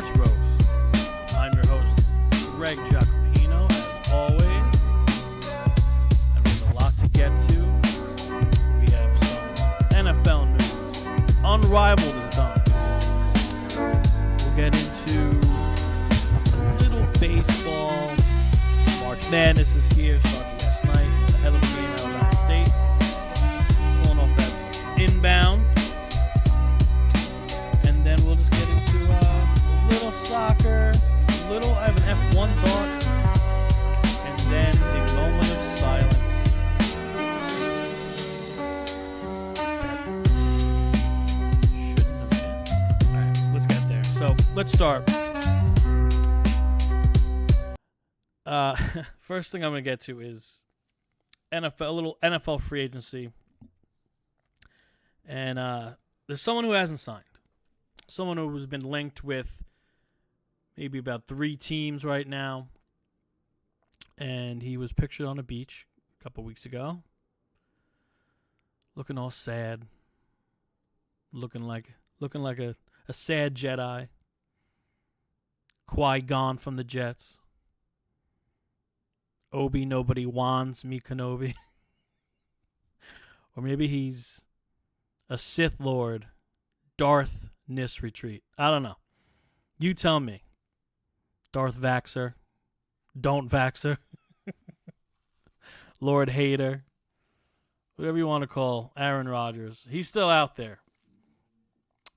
Sports Roast. I'm your host, Greg Giacopino, as always. And we have a lot to get to. We have some NFL news. Unrivaled is done. We'll get into a little baseball. March Madness is here, started last night. The hell of a game out of Alabama State. Pulling off that inbound. And then we'll just get into a little soccer, I have an F1 thought, and then a moment of silence. That shouldn't have been. Alright, let's get there. So, let's start. First thing I'm going to get to is NFL, a little NFL free agency. And there's someone who hasn't signed. Someone who has been linked with maybe about 3 teams right now. And he was pictured on a beach a couple weeks ago. Looking all sad. Looking like a sad Jedi. Qui-Gon from the Jets. Obi nobody wants me Kenobi. Or maybe he's a Sith Lord. Darth Nis Retreat. I don't know. You tell me. Darth Vaxxer. Don't Vaxxer. Lord Hater. Whatever you want to call Aaron Rodgers. He's still out there.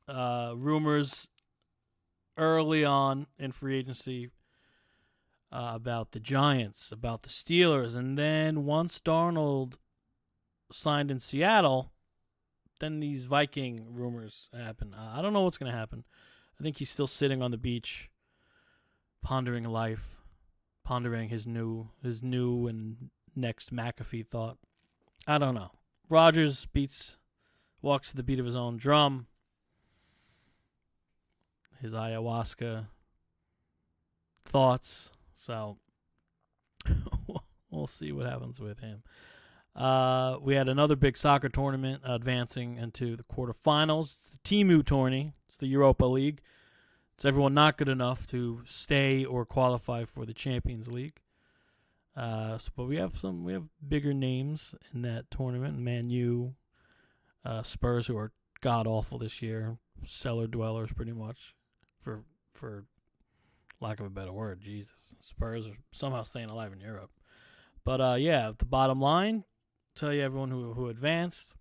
Rumors early on in free agency about the Giants, about the Steelers, and then once Darnold signed in Seattle, then these Viking rumors happen. I don't know what's going to happen. I think he's still sitting on the beach, pondering life, pondering his new and next McAfee thought. I don't know. Rodgers walks to the beat of his own drum. His ayahuasca thoughts. So we'll see what happens with him. We had another big soccer tournament advancing into the quarterfinals. It's the Timu tourney. It's the Europa League. It's everyone not good enough to stay or qualify for the Champions League. But we have bigger names in that tournament. Man U, Spurs, who are god awful this year, cellar dwellers pretty much, for lack of a better word. Jesus, Spurs are somehow staying alive in Europe. But the bottom line. Tell you everyone who advanced.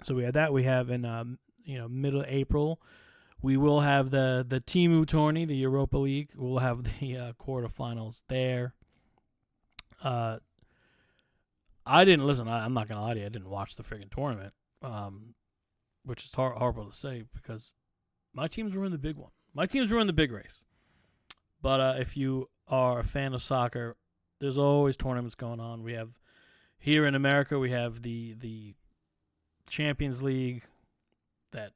So we had that. We have in middle April, we will have the Timu tourney, the Europa League. We'll have the quarterfinals there. I didn't listen. I'm not gonna lie to you. I didn't watch the friggin' tournament, which is horrible to say because my teams were in the big one. My teams were in the big race. But if you are a fan of soccer, there's always tournaments going on. We have. Here in America, we have the Champions League that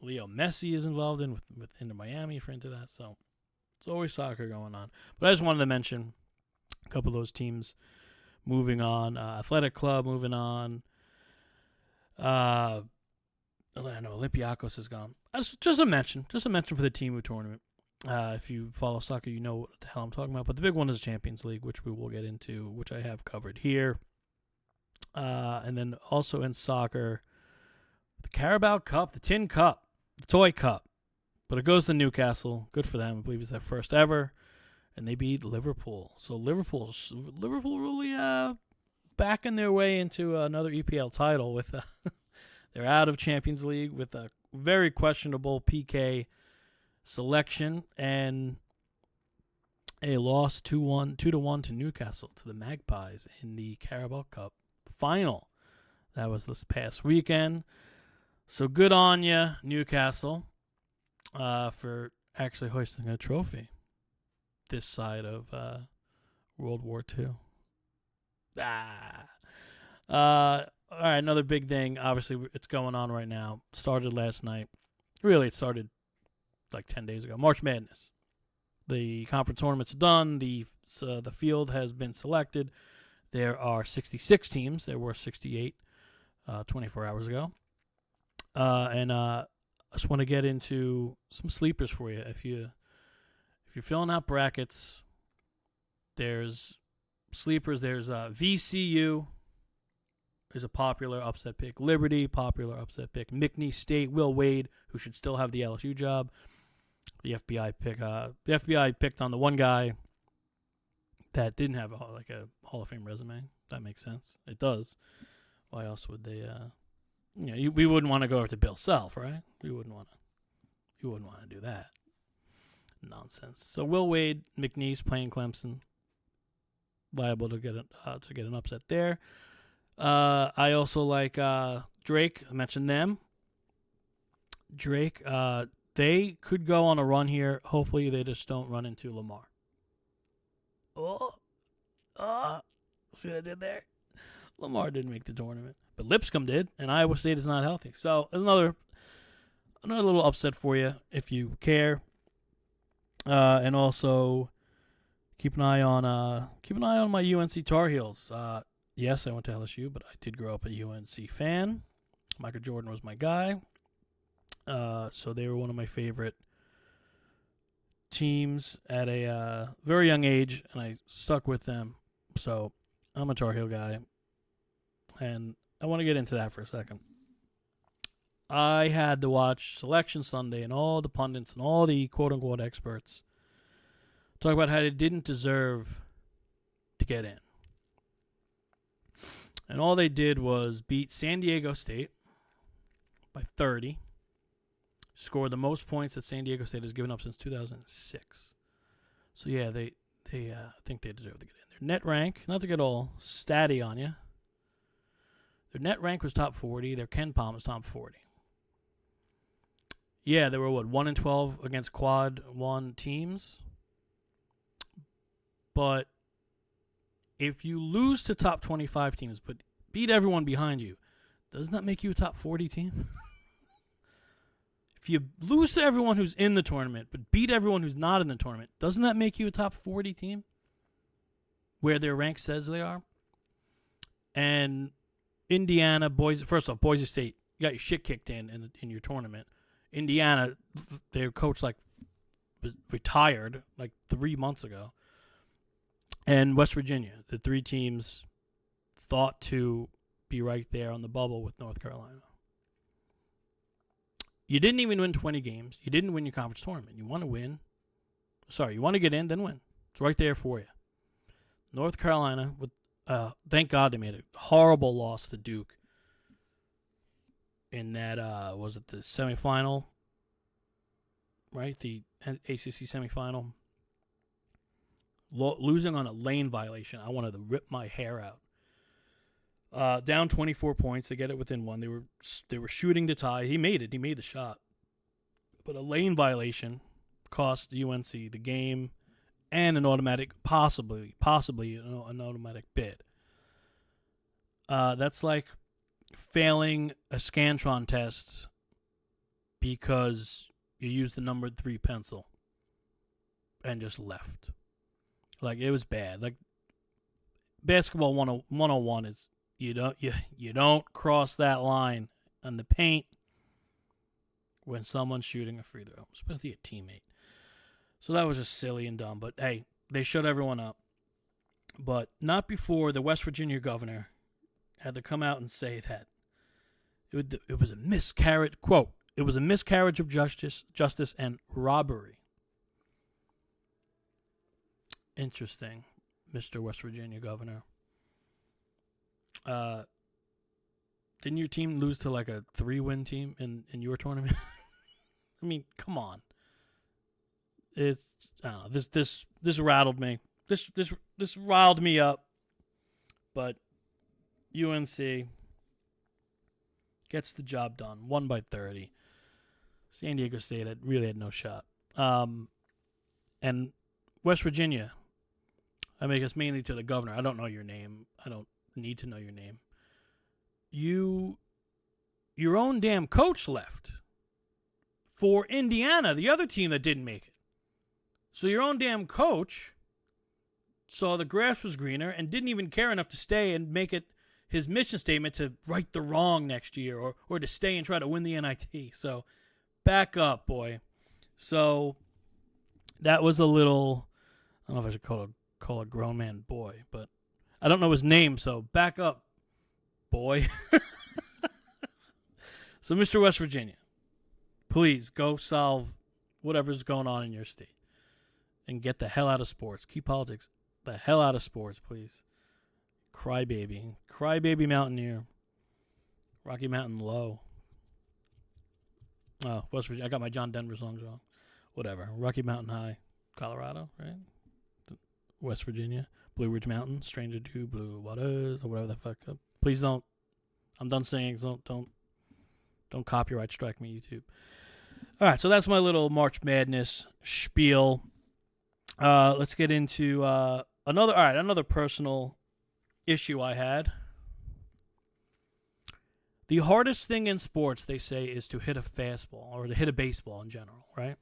Leo Messi is involved in with Inter Miami, if you're into that. So it's always soccer going on. But I just wanted to mention a couple of those teams moving on. Athletic Club moving on. I know Olympiacos is gone. Just a mention for the Timu tournament. If you follow soccer, you know what the hell I'm talking about. But the big one is the Champions League, which we will get into, which I have covered here. And then also in soccer, the Carabao Cup, the Tin Cup, the Toy Cup. But it goes to Newcastle. Good for them. I believe it's their first ever. And they beat Liverpool. So Liverpool really backing their way into another EPL title. With they're out of Champions League with a very questionable PK selection. And a loss 2-1 to Newcastle, to the Magpies in the Carabao Cup final. That was this past weekend. So good on you, Newcastle, for actually hoisting a trophy this side of World War II. All right, another big thing. Obviously, it's going on right now. Started last night. Really, it started like 10 days ago. March Madness. The conference tournaments are done. The field has been selected. There are 66 teams. There were 68 24 hours ago. And just want to get into some sleepers for you. If you're filling out brackets, there's sleepers. There's VCU is a popular upset pick. Liberty, popular upset pick. McNeese State, Will Wade, who should still have the LSU job. The FBI picked on the one guy that didn't have a Hall of Fame resume. That makes sense. It does. Why else would they? We wouldn't want to go to Bill Self, right? We wouldn't want to do that. Nonsense. So Will Wade, McNeese playing Clemson, liable to get an upset there. I also like Drake. I mentioned them. Drake. They could go on a run here. Hopefully, they just don't run into Lamar. See what I did there? Lamar didn't make the tournament, but Lipscomb did, and Iowa State is not healthy. So another little upset for you if you care. And also keep an eye on my UNC Tar Heels. Yes, I went to LSU, but I did grow up a UNC fan. Michael Jordan was my guy. So they were one of my favorite teams at a very young age, and I stuck with them. So I'm a Tar Heel guy, and I want to get into that for a second. I had to watch Selection Sunday, and all the pundits and all the quote-unquote experts talk about how they didn't deserve to get in. And all they did was beat San Diego State by 30. Scored the most points that San Diego State has given up since 2006. So, yeah, they think they deserve to get in. Their net rank, not to get all statty on you, their net rank was top 40. Their Ken Palm was top 40. Yeah, they were, 1-12 against quad 1 teams. But if you lose to top 25 teams but beat everyone behind you, doesn't that make you a top 40 team? If you lose to everyone who's in the tournament but beat everyone who's not in the tournament, doesn't that make you a top 40 team? Where their rank says they are? And Indiana, Boise State, you got your shit kicked in your tournament. Indiana, their coach was retired 3 months ago. And West Virginia, the 3 teams thought to be right there on the bubble with North Carolina. You didn't even win 20 games. You didn't win your conference tournament. You want to win. You want to get in, then win. It's right there for you. North Carolina, thank God they made a horrible loss to Duke in that, was it the semifinal? Right? The ACC semifinal. Losing on a lane violation. I wanted to rip my hair out. Down 24 points. They get it within 1. They were shooting to tie. He made it. He made the shot. But a lane violation cost UNC the game and an automatic, possibly an automatic bid. That's like failing a Scantron test because you used the number 3 pencil and just left. It was bad. Basketball 101 is you don't cross that line on the paint when someone's shooting a free throw, especially a teammate. So that was just silly and dumb. But hey, they shut everyone up. But not before the West Virginia governor had to come out and say that it was a miscarriage. Quote: "It was a miscarriage of justice and robbery." Interesting, Mr. West Virginia governor. Didn't your team lose to a 3-win team in your tournament? I mean, come on. I don't know. This rattled me. This riled me up. But UNC gets the job done. Won by 30. San Diego State really had no shot. And West Virginia, I make us mainly to the governor. I don't know your name. I don't need to know your name. Your own damn coach left for Indiana, the other team that didn't make it. So your own damn coach saw the grass was greener and didn't even care enough to stay and make it his mission statement to right the wrong next year or to stay and try to win the NIT. So back up, boy. So that was a little, I don't know if I should call a grown man boy, but I don't know his name, so back up, boy. So, Mr. West Virginia, please go solve whatever's going on in your state and get the hell out of sports. Keep politics the hell out of sports, please. Crybaby. Crybaby Mountaineer. Rocky Mountain Low. Oh, West Virginia. I got my John Denver songs wrong. Whatever. Rocky Mountain High. Colorado, right? West Virginia. Blue Ridge Mountain. Stranger to Blue Waters. Or whatever the fuck. Please don't. I'm done saying. Don't copyright strike me, YouTube. All right, so that's my little March Madness spiel. Let's get into another personal issue I had. The hardest thing in sports, they say, is to hit a fastball or to hit a baseball in general, right?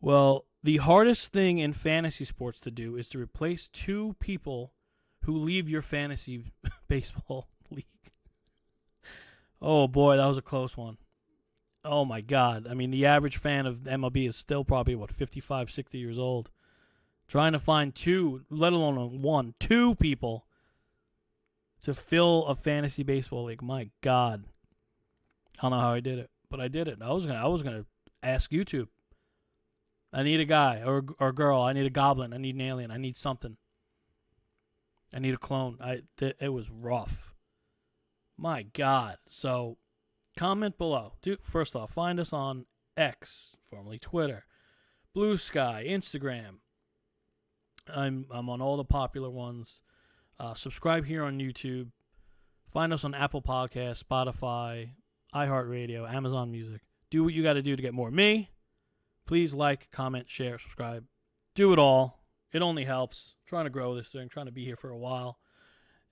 Well, the hardest thing in fantasy sports to do is to replace two people who leave your fantasy baseball league. Oh, boy, that was a close one. Oh, my God. I mean, the average fan of MLB is still probably, 55, 60 years old. Trying to find two, let alone one, two people to fill a fantasy baseball league. My God. I don't know how I did it, but I did it. I was gonna ask YouTube. I need a guy or a girl. I need a goblin. I need an alien. I need something. I need a clone. It was rough. My God. So, comment below. First off, find us on X, formerly Twitter, Blue Sky, Instagram. I'm on all the popular ones. Subscribe here on YouTube. Find us on Apple Podcasts, Spotify, iHeartRadio, Amazon Music. Do what you got to do to get more of me. Please like, comment, share, subscribe. Do it all. It only helps. I'm trying to grow this thing, trying to be here for a while,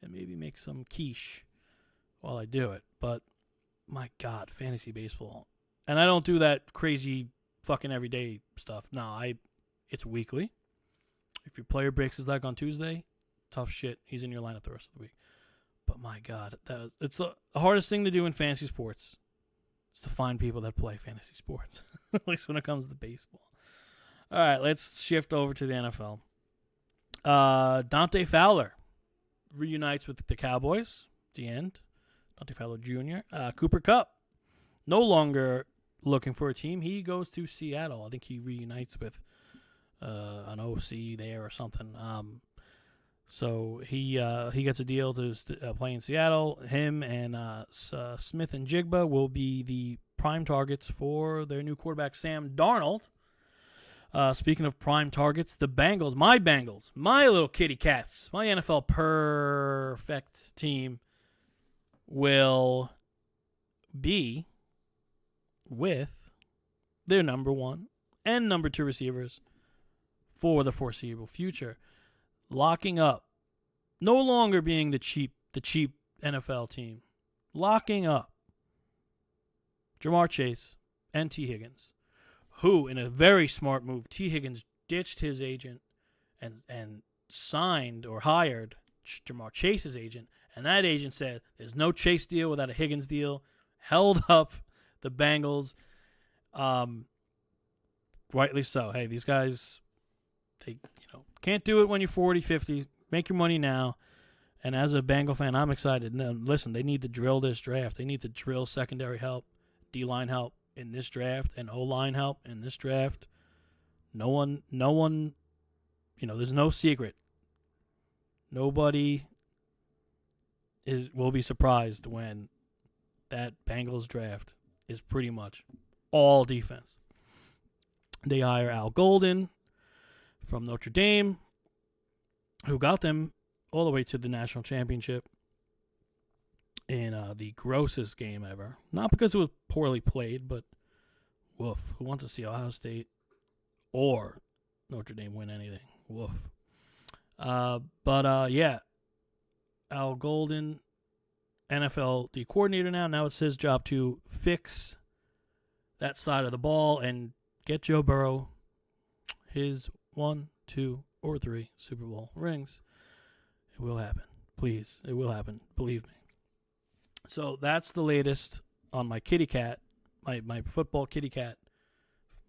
and maybe make some quiche while I do it. But, my God, fantasy baseball. And I don't do that crazy fucking everyday stuff. No, it's weekly. If your player breaks his leg on Tuesday, tough shit. He's in your lineup the rest of the week. But, my God, it's the hardest thing to do in fantasy sports. Is to find people that play fantasy sports. At least when it comes to baseball. All right, let's shift over to the NFL. Dante Fowler reunites with the Cowboys at the end. Dante Fowler Jr. Cooper Kupp, no longer looking for a team. He goes to Seattle. I think he reunites with an OC there or something. So he gets a deal to play in Seattle. Him and Smith and Jigba will be the prime targets for their new quarterback, Sam Darnold. Speaking of prime targets, the Bengals, my little kitty cats, my NFL perfect team will be with their number one and number two receivers for the foreseeable future. Locking up. No longer being the cheap NFL team. Locking up Jamar Chase and T. Higgins, who, in a very smart move, T. Higgins ditched his agent and signed or hired Jamar Chase's agent, and that agent said there's no Chase deal without a Higgins deal, held up the Bengals. Rightly so. Hey, these guys, they can't do it when you're 40, 50. Make your money now. And as a Bengal fan, I'm excited. Now, listen, they need to drill this draft. They need to drill secondary help, D-line help in this draft, and O-line help in this draft. No one, there's no secret. Nobody will be surprised when that Bengals draft is pretty much all defense. They hire Al Golden from Notre Dame, who got them all the way to the national championship in the grossest game ever. Not because it was poorly played, but woof. Who wants to see Ohio State or Notre Dame win anything? Woof. Yeah. Al Golden, NFL, the coordinator now. Now it's his job to fix that side of the ball and get Joe Burrow his 1, 2, or 3 Super Bowl rings. It will happen. Please. It will happen. Believe me. So that's the latest on my kitty cat my football kitty cat,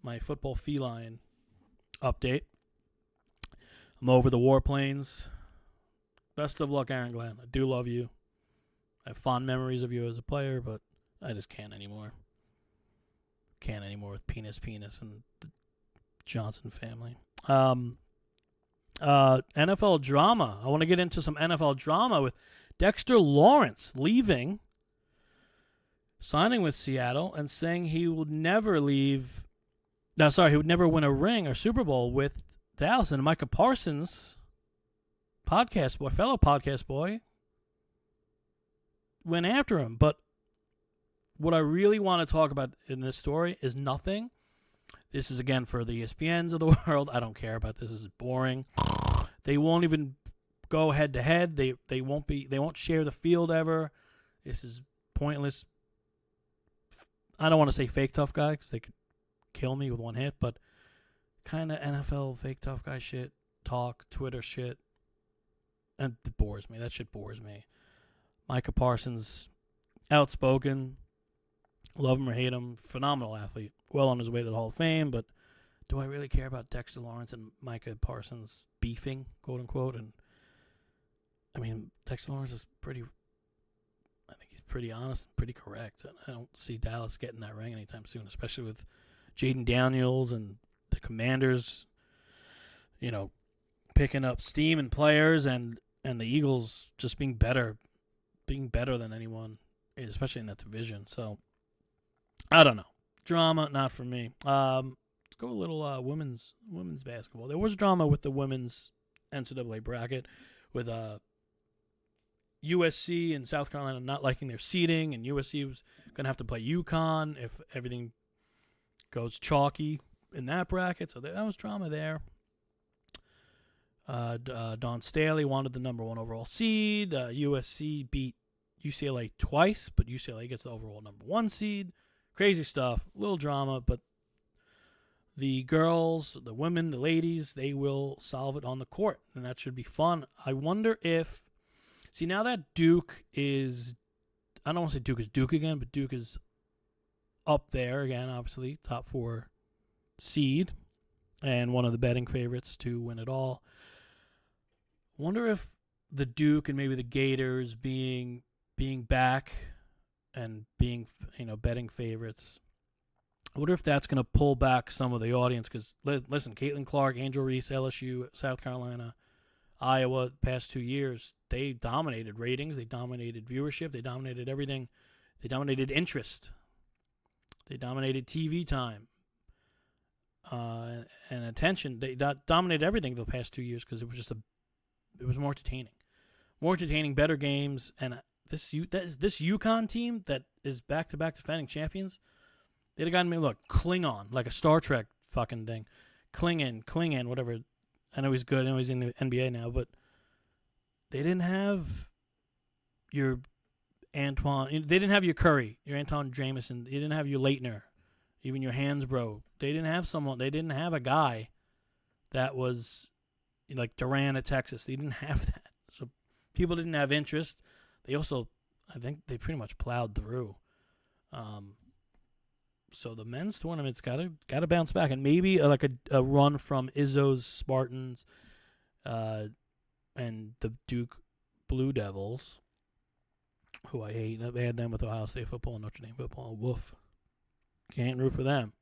my football feline update. I'm over the warplanes. Best of luck, Aaron Glenn. I do love you. I have fond memories of you as a player, but I just can't anymore. Can't anymore with penis, and the Johnson family. NFL drama. I want to get into some NFL drama with Dexter Lawrence leaving, signing with Seattle, and saying he would never leave. No, sorry, he would never win a ring or Super Bowl with Dallas. And Micah Parsons, fellow podcast boy, went after him. But what I really want to talk about in this story is nothing. This is, again, for the ESPNs of the world. I don't care about this. This is boring. They won't even go head-to-head. They won't share the field ever. This is pointless. I don't want to say fake tough guy because they could kill me with one hit, but kind of NFL fake tough guy shit, talk, Twitter shit. And it bores me. That shit bores me. Micah Parsons, outspoken. Love him or hate him. Phenomenal athlete. Well on his way to the Hall of Fame, but do I really care about Dexter Lawrence and Micah Parsons beefing, quote unquote? And I mean, Dexter Lawrence is I think he's pretty honest and pretty correct. I don't see Dallas getting that ring anytime soon, especially with Jaden Daniels and the Commanders, picking up steam and players, and the Eagles just being better than anyone, especially in that division. So I don't know. Drama, not for me. Let's go a little women's basketball. There was drama with the women's NCAA bracket with USC and South Carolina not liking their seeding, and USC was going to have to play UConn if everything goes chalky in that bracket. So that was drama there. Dawn Staley wanted the number 1 overall seed. USC beat UCLA twice, but UCLA gets the overall number 1 seed. Crazy stuff. Little drama, but the girls, the women, the ladies, they will solve it on the court, and that should be fun. I wonder if... See, now that Duke is... I don't want to say Duke is Duke again, but Duke is up there again, obviously. Top 4 seed, and one of the betting favorites to win it all. Wonder if the Duke and maybe the Gators being back and being, betting favorites, I wonder if that's going to pull back some of the audience. Because, listen, Caitlin Clark, Angel Reese, LSU, South Carolina, Iowa, the past 2 years, they dominated ratings. They dominated viewership. They dominated everything. They dominated interest. They dominated TV time and attention. They dominated everything the past 2 years because it was more entertaining. More entertaining, better games, and this UConn team that is back-to-back defending champions, they'd have gotten me, cling on, like a Star Trek fucking thing. Cling in, whatever. I know he's good. I know he's in the NBA now, but they didn't have your Antoine. They didn't have your Curry, your Anton Jamison. They didn't have your Leitner, even your Hansbrough. They didn't have someone. They didn't have a guy that was like Durant at Texas. They didn't have that. So people didn't have interest. They also, I think, they pretty much plowed through. So the men's tournament's got to bounce back, and maybe a run from Izzo's Spartans, and the Duke Blue Devils, who I hate. They had them with Ohio State football and Notre Dame football. Woof. Can't root for them.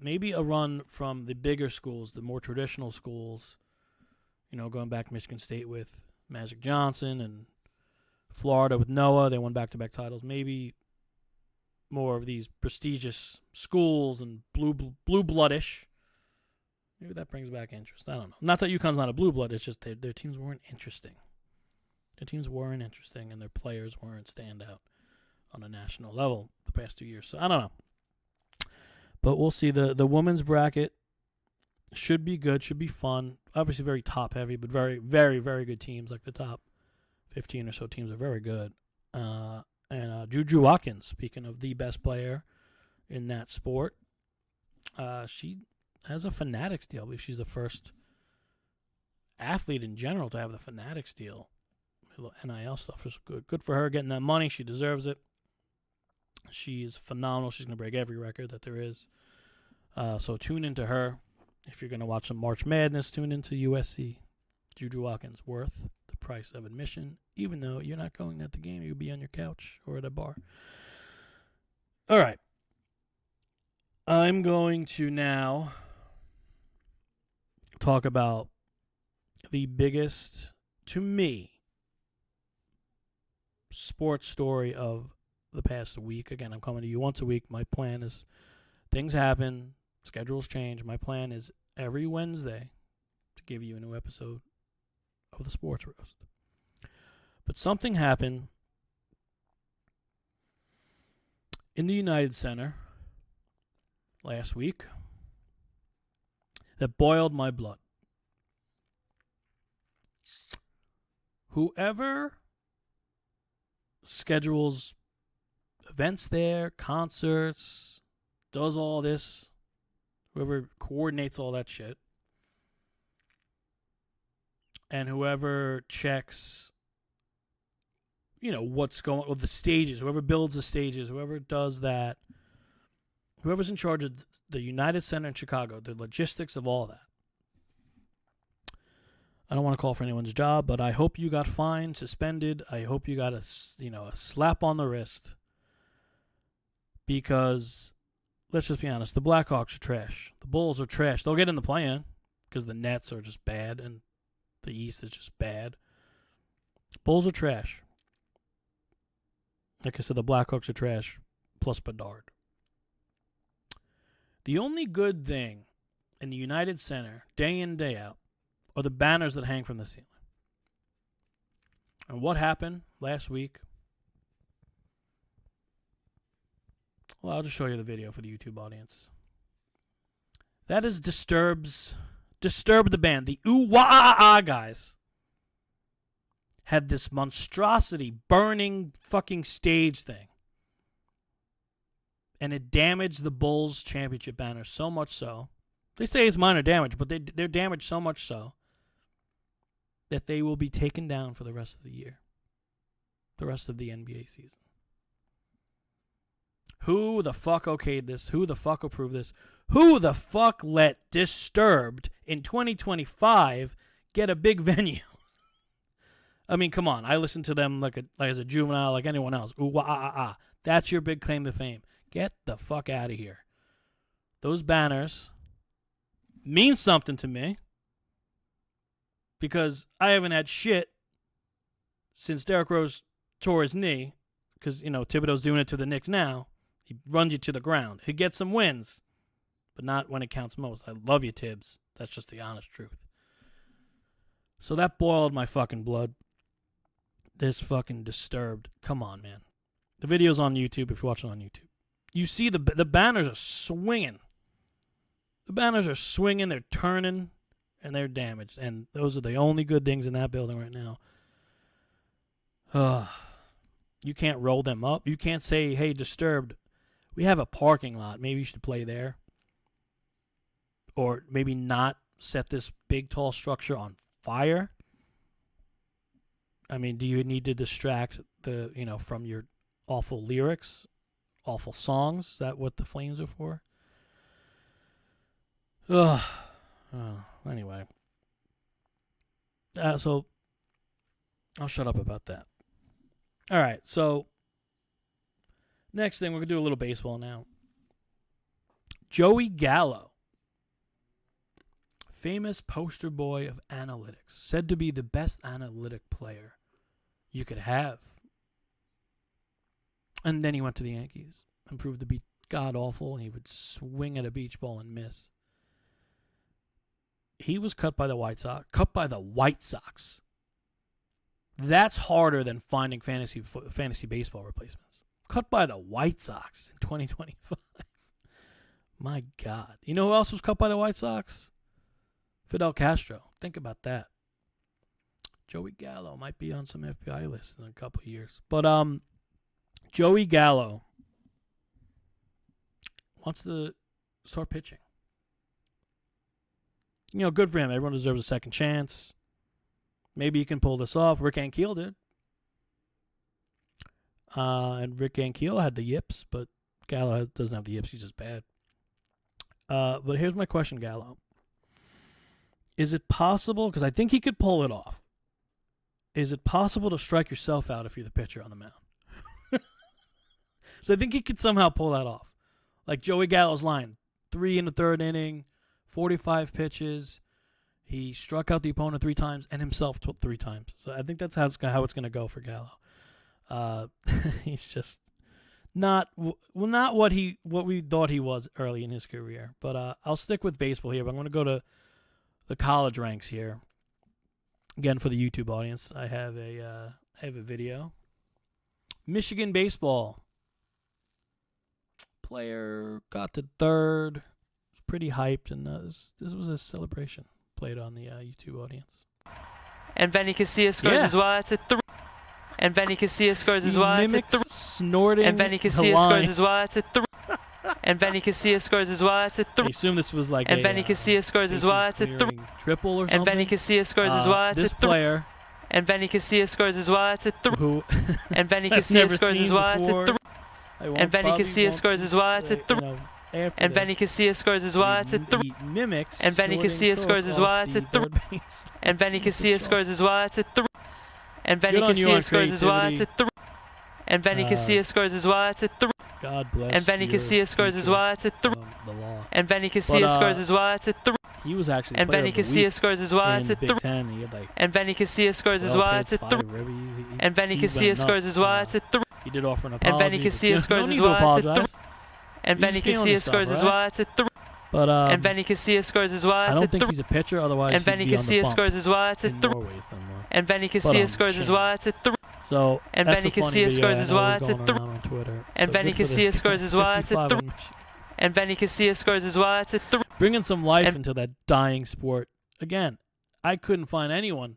Maybe a run from the bigger schools, the more traditional schools. Going back to Michigan State with Magic Johnson and Florida with Noah. They won back-to-back titles. Maybe more of these prestigious schools and blue bloodish. Maybe that brings back interest. I don't know. Not that UConn's not a blue blood. It's just their teams weren't interesting. Their teams weren't interesting, and their players weren't standout on a national level the past 2 years. So I don't know. But we'll see. The women's bracket should be good, should be fun. Obviously very top-heavy, but very, very, very good teams. Like the top 15 or so teams are very good. And Juju Watkins, speaking of the best player in that sport, she has a Fanatics deal. I believe she's the first athlete in general to have the Fanatics deal. NIL stuff is good. Good for her getting that money. She deserves it. She's phenomenal. She's going to break every record that there is. So tune into her. If you're going to watch some March Madness, tune into USC. Juju Watkins worth the price of admission, even though you're not going at the game. You'll be on your couch or at a bar. All right. I'm going to now talk about the biggest, to me, sports story of the past week. Again, I'm coming to you once a week. My plan is things happen, schedules change. My plan is every Wednesday to give you a new episode of the Sports Roast. But something happened in the United Center last week that boiled my blood. Whoever schedules events there, concerts, does all this, whoever coordinates all that shit, and whoever checks, what's going on with the stages, whoever builds the stages, whoever does that, whoever's in charge of the United Center in Chicago, the logistics of all that. I don't want to call for anyone's job, but I hope you got fined, suspended. I hope you got a slap on the wrist. Because, let's just be honest, the Blackhawks are trash. The Bulls are trash. They'll get in the play-in because the Nets are just bad and the East is just bad. Bulls are trash. Like I said, the Blackhawks are trash, plus Bedard. The only good thing in the United Center, day in, day out, are the banners that hang from the ceiling. And what happened last week? Well, I'll just show you the video for the YouTube audience. That is Disturbed the band. The Ooh-Wah-Ah-Ah guys had this monstrosity burning fucking stage thing. And it damaged the Bulls championship banner so much so. They say it's minor damage, but they're damaged so much so that they will be taken down for the rest of the year. The rest of the NBA season. Who the fuck okayed this? Who the fuck approved this? Who the fuck let Disturbed in 2025 get a big venue? I mean, come on. I listened to them like as a juvenile, like anyone else. Ooh, ah, ah, ah. That's your big claim to fame. Get the fuck out of here. Those banners mean something to me because I haven't had shit since Derrick Rose tore his knee because, Thibodeau's doing it to the Knicks now. He runs you to the ground. He gets some wins, but not when it counts most. I love you, Tibbs. That's just the honest truth. So that boiled my fucking blood. This fucking Disturbed. Come on, man. The video's on YouTube if you're watching on YouTube. You see the banners are swinging. The banners are swinging, they're turning, and they're damaged. And those are the only good things in that building right now. You can't roll them up. You can't say, hey, Disturbed, we have a parking lot. Maybe you should play there. Or maybe not set this big, tall structure on fire. I mean, do you need to distract from your awful lyrics, awful songs? Is that what the flames are for? Anyway. So, I'll shut up about that. All right, so next thing, we're going to do a little baseball now. Joey Gallo, famous poster boy of analytics, said to be the best analytic player you could have. And then he went to the Yankees and proved to be god-awful. He would swing at a beach ball and miss. He was cut by the White Sox. That's harder than finding fantasy baseball replacements. Cut by the White Sox in 2025. My God. You know who else was cut by the White Sox? Fidel Castro. Think about that. Joey Gallo might be on some FBI list in a couple of years. But Joey Gallo wants to start pitching. Good for him. Everyone deserves a second chance. Maybe he can pull this off. Rick Ankiel did. And Rick Ankiel had the yips, but Gallo doesn't have the yips. He's just bad. But here's my question, Gallo. Is it possible, because I think he could pull it off, is it possible to strike yourself out if you're the pitcher on the mound? So I think he could somehow pull that off. Like Joey Gallo's line, 3 in the third inning, 45 pitches. He struck out the opponent 3 times and himself 3 times. So I think that's how it's going to go for Gallo. He's just not what we thought he was early in his career. But I'll stick with baseball here. But I'm going to go to the college ranks here. Again, for the YouTube audience, I have a video. Michigan baseball player got to third. Was pretty hyped, and this was a celebration. Played on the YouTube audience. And Benny Casilla scores as well. It's a 3. And Benny Casilla scores as well. It's a 3. Snorting. And Benny Casilla scores as well. It's a 3. And Benny Casilla scores as well. It's a 3. I assume this was like and Benny Casilla scores as well. It's a 3. Triple or something. And Benny Casilla scores as well. It's this a 3. Player. And Benny Casilla scores as well. It's a 3. Who and Benny Casilla scores as well. It's a 3. And Benny Casilla scores as well. It's a 3. And Benny Casilla scores as well. It's a 3. Mimics. And Benny Casilla scores as well. It's a 3. And Benny Casilla scores as well. It's a 3. And Benny Casilla scores as well. It's a 3. And Benny Casilla scores as well. It's a 3. God bless. And Benny Casilla scores as well. It's a 3. The law. And Benny Casilla scores as well. It's a 3. He was actually. And Benny Casilla scores as well. It's a 3. And Benny Casilla scores as well. It's a 3. And Benny Casilla scores as well. It's a 3. He did offer an apology. And Benny Casilla scores as well. It's a 3. And Benny Casilla scores as well. It's a 3. But and Benny Casilla scores as well. It's I don't think he's a pitcher. Otherwise, and Benny Casilla scores as well. It's a 3. And Benny Casilla scores as well. It's a 3. So and Benny Casilla scores as well. It's a 3. And Benny Casilla scores as well. It's a 3. And Benny Casilla scores as well. It's a 3. Bringing some life into that dying sport. Again, I couldn't find anyone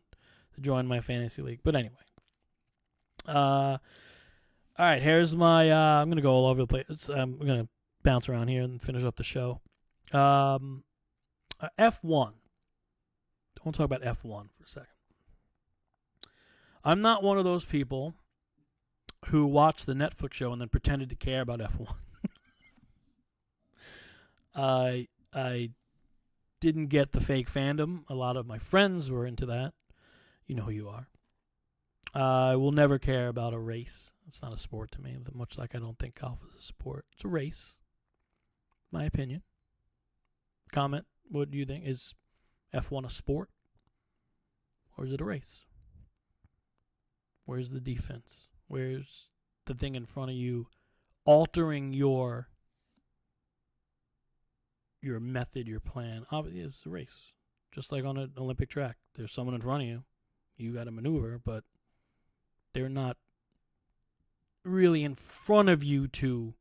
to join my fantasy league. But anyway. All right, here's my I'm going to go all over the place. I'm going to bounce around here and finish up the show. F1. I want to talk about F1 for a second. I'm not one of those people who watched the Netflix show and then pretended to care about F1. I didn't get the fake fandom. A lot of my friends were into that. You know who you are. I will never care about a race. It's not a sport to me, much like I don't think golf is a sport. It's a race. My opinion. Comment. What do you think? Is F1 a sport? Or is it a race? Where's the defense? Where's the thing in front of you altering your method, your plan? Obviously, it's a race. Just like on an Olympic track. There's someone in front of you. You got to maneuver, but they're not really in front of you to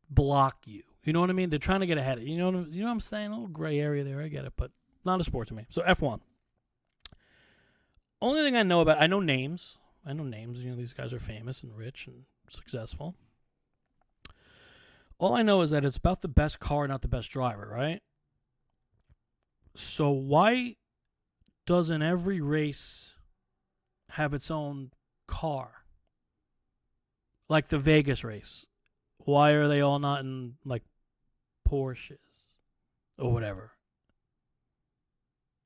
block you. You know what I mean? They're trying to get ahead of you. You know what I'm saying? A little gray area there. I get it, but not a sport to me. So F1. Only thing I know names. I know names. You know, these guys are famous and rich and successful. All I know is that it's about the best car, not the best driver, right? So why doesn't every race have its own car? Like the Vegas race. Why are they all not in, like, Porsches or whatever?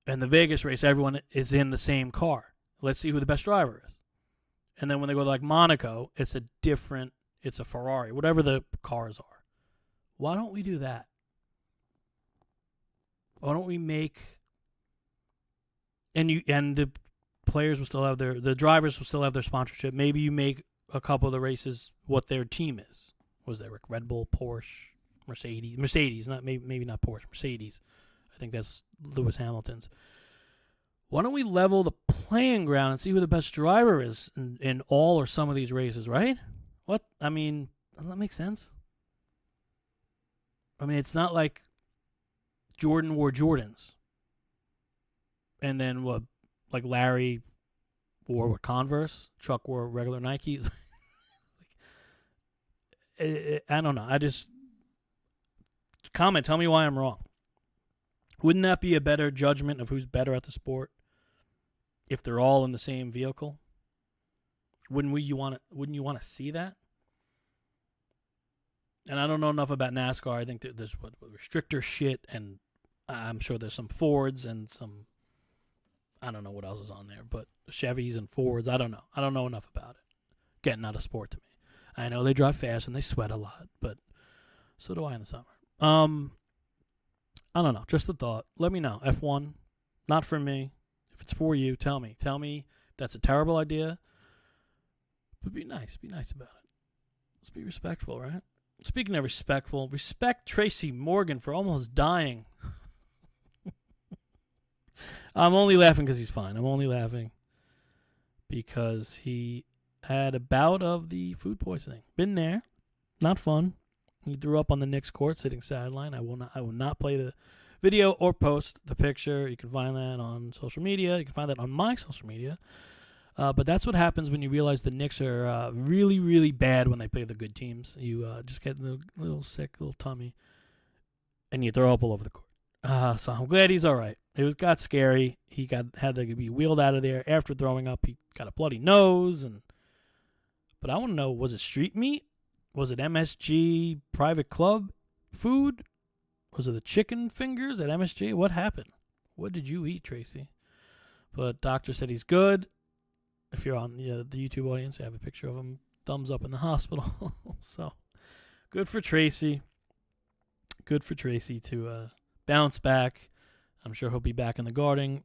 And the Vegas race, everyone is in the same car. Let's see who the best driver is. And then when they go to, like, Monaco, it's a Ferrari, whatever the cars are. Why don't we do that? Why don't we make... And the players will still have the drivers will still have their sponsorship. Maybe you make a couple of the races what their team is. Was there Red Bull, Porsche, Mercedes, not maybe not Porsche, Mercedes. I think that's Lewis Hamilton's. Why don't we level the playing ground and see who the best driver is in all or some of these races, right? What? I mean, does that make sense? I mean, it's not like Jordan wore Jordans. And then what? Like Larry wore Converse? Chuck wore regular Nikes? I don't know. I just... Comment. Tell me why I'm wrong. Wouldn't that be a better judgment of who's better at the sport if they're all in the same vehicle? wouldn't you want to see that? And I don't know enough about NASCAR. I think that there's what restrictor shit, and I'm sure there's some Fords and some, I don't know what else is on there, but Chevys and Fords. I don't know. I don't know enough about it. Getting out of sport to me. I know they drive fast and they sweat a lot, but so do I in the summer. I don't know. Just a thought. Let me know. F1, not for me. If it's for you, tell me. Tell me if that's a terrible idea. But be nice. Be nice about it. Let's be respectful, right? Speaking of respectful, respect Tracy Morgan for almost dying. I'm only laughing because he's fine. I'm only laughing because he had a bout of the food poisoning. Been there. Not fun. He threw up on the Knicks court sitting sideline. I will not play the video or post the picture. You can find that on social media. You can find that on my social media. But that's what happens when you realize the Knicks are really, really bad when they play the good teams. You just get a little sick, little tummy, and you throw up all over the court. So I'm glad he's all right. It got scary. He had to be wheeled out of there after throwing up. He got a bloody nose, but I want to know: was it street meat? Was it MSG private club food? Was it the chicken fingers at MSG? What happened? What did you eat, Tracy? But doctor said he's good. If you're on the YouTube audience, I have a picture of him, thumbs up in the hospital. So, good for Tracy. Good for Tracy to bounce back. I'm sure he'll be back in the garden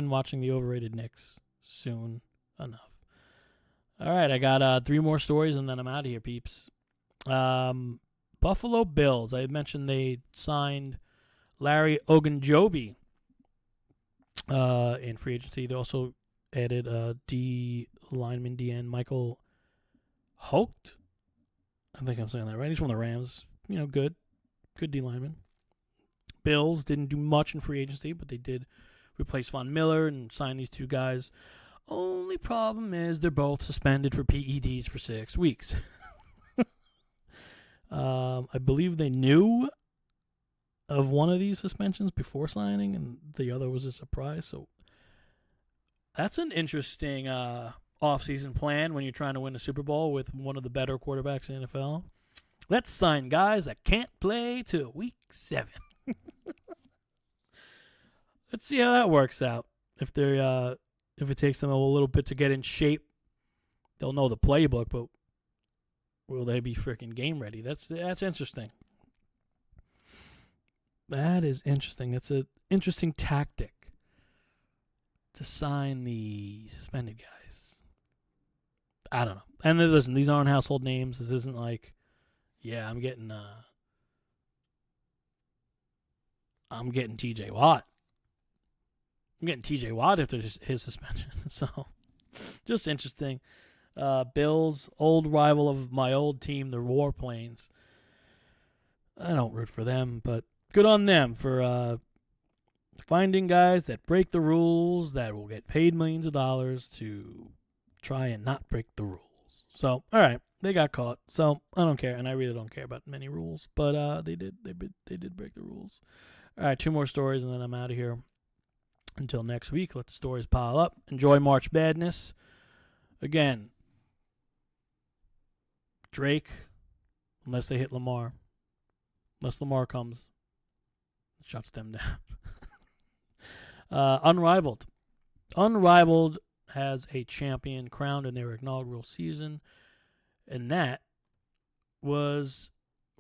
watching the overrated Knicks soon enough. All right, I got 3 more stories, and then I'm out of here, peeps. Buffalo Bills. I had mentioned they signed Larry Ogunjobi in free agency. They also added D lineman DN Michael Holt. I think I'm saying that right. He's from the Rams. Good D lineman. Bills didn't do much in free agency, but they did replace Von Miller and sign these 2 guys. Only problem is they're both suspended for PEDs for 6 weeks. I believe they knew of one of these suspensions before signing, and the other was a surprise. So that's an interesting off-season plan when you're trying to win a Super Bowl with one of the better quarterbacks in the NFL. Let's sign guys that can't play till week 7. Let's see how that works out. If it takes them a little bit to get in shape, they'll know the playbook, but will they be freaking game ready? That's interesting. That is interesting. That's an interesting tactic to sign the suspended guys. I don't know. And then, listen, these aren't household names. This isn't like, yeah, I'm getting TJ Watt. I'm getting TJ Watt after his suspension. So, just interesting. Bills, old rival of my old team, the Warplanes. I don't root for them, but good on them for finding guys that break the rules that will get paid millions of dollars to try and not break the rules. So, all right, they got caught. So I don't care, and I really don't care about many rules, but they did break the rules. All right, 2 more stories, and then I'm out of here. Until next week, let the stories pile up. Enjoy March Madness. Again, Drake, unless they hit Lamar, unless Lamar comes, shuts them down. Unrivaled. Unrivaled has a champion crowned in their inaugural season, and that was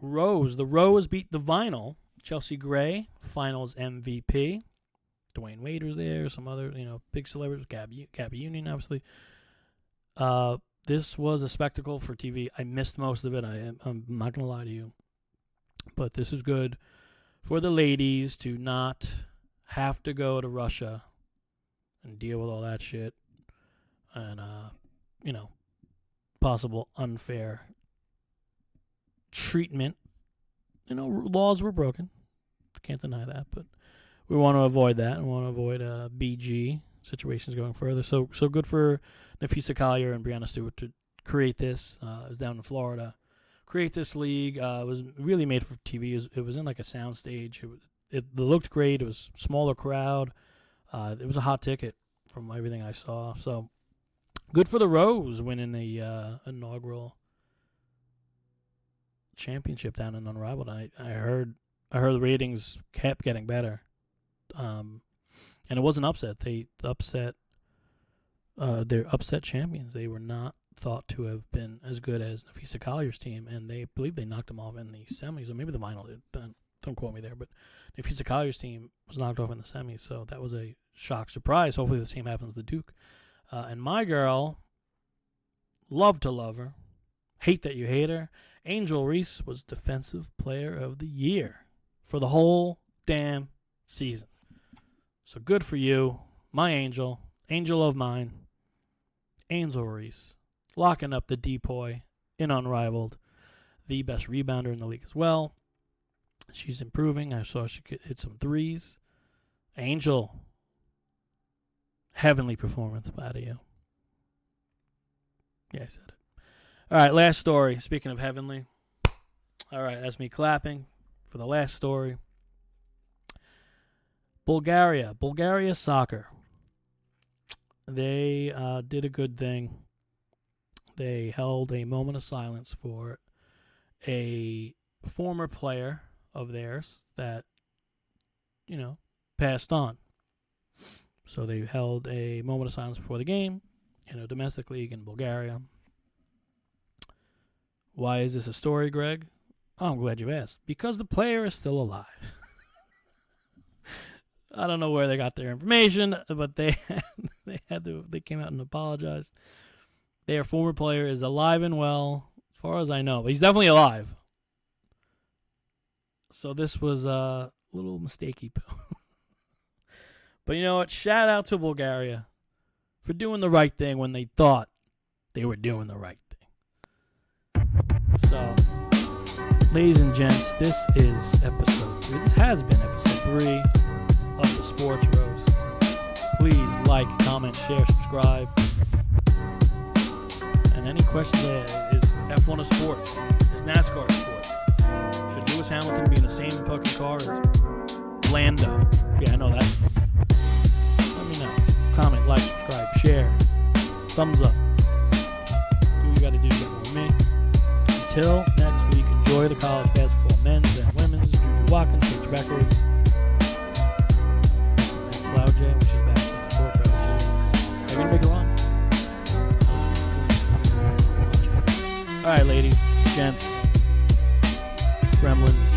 Rose. The Rose beat the Vinyl. Chelsea Gray, finals MVP. Dwayne Wade was there. Some other, big celebrities. Gabby Union, obviously. This was a spectacle for TV. I missed most of it. I'm not going to lie to you. But this is good for the ladies to not have to go to Russia and deal with all that shit. And, possible unfair treatment. Laws were broken. Can't deny that. But we want to avoid that. We want to avoid BG situations going further. So good for Nafisa Collier and Brianna Stewart to create this. It was down in Florida. Create this league. It was really made for TV. It was in like a sound stage. It looked great. It was a smaller crowd. It was a hot ticket from everything I saw. So Good for the Rose winning the inaugural championship down in Unrivaled. I heard the ratings kept getting better, and it was an upset. They're upset champions. They were not thought to have been as good as Nafisa Collier's team, and they believe they knocked them off in the semis, or maybe the final did. Don't quote me there, but Nafisa Collier's team was knocked off in the semis, so that was a shock surprise. Hopefully the same happens to Duke. And my girl, love to love her, hate that you hate her, Angel Reese was Defensive Player of the Year for the whole damn season. So good for you, my angel of mine, Angel Reese, locking up the depoy in Unrivaled, the best rebounder in the league as well. She's improving. I saw she could hit some threes. Angel, heavenly performance out of you. Yeah, I said it. All right, last story. Speaking of heavenly. All right, that's me clapping for the last story. Bulgaria soccer. They did a good thing. They held a moment of silence for a former player of theirs that, passed on. So they held a moment of silence before the game in a domestic league in Bulgaria. Why is this a story, Greg? Oh, I'm glad you asked. Because the player is still alive. I don't know where they got their information, but they came out and apologized. Their former player is alive and well, as far as I know. But he's definitely alive. So this was a little mistakey poo. But you know what? Shout out to Bulgaria for doing the right thing when they thought they were doing the right thing. So, ladies and gents, this is episode 3. This has been episode 3 of the Sports Roast. Please like, comment, share, subscribe. And any questions, is F1 a sport? Is NASCAR a sport? Should Lewis Hamilton be in the same fucking car as Lando? Yeah, I know that. Let me know. Comment, like, subscribe, share. Thumbs up. Do what you gotta do to get more with me. Until next week, enjoy the college basketball men's and women's. Juju Watkins, Coach Beckers. And Flower J, which is back to the court. They're gonna make a run. All right, ladies, gents, gremlins.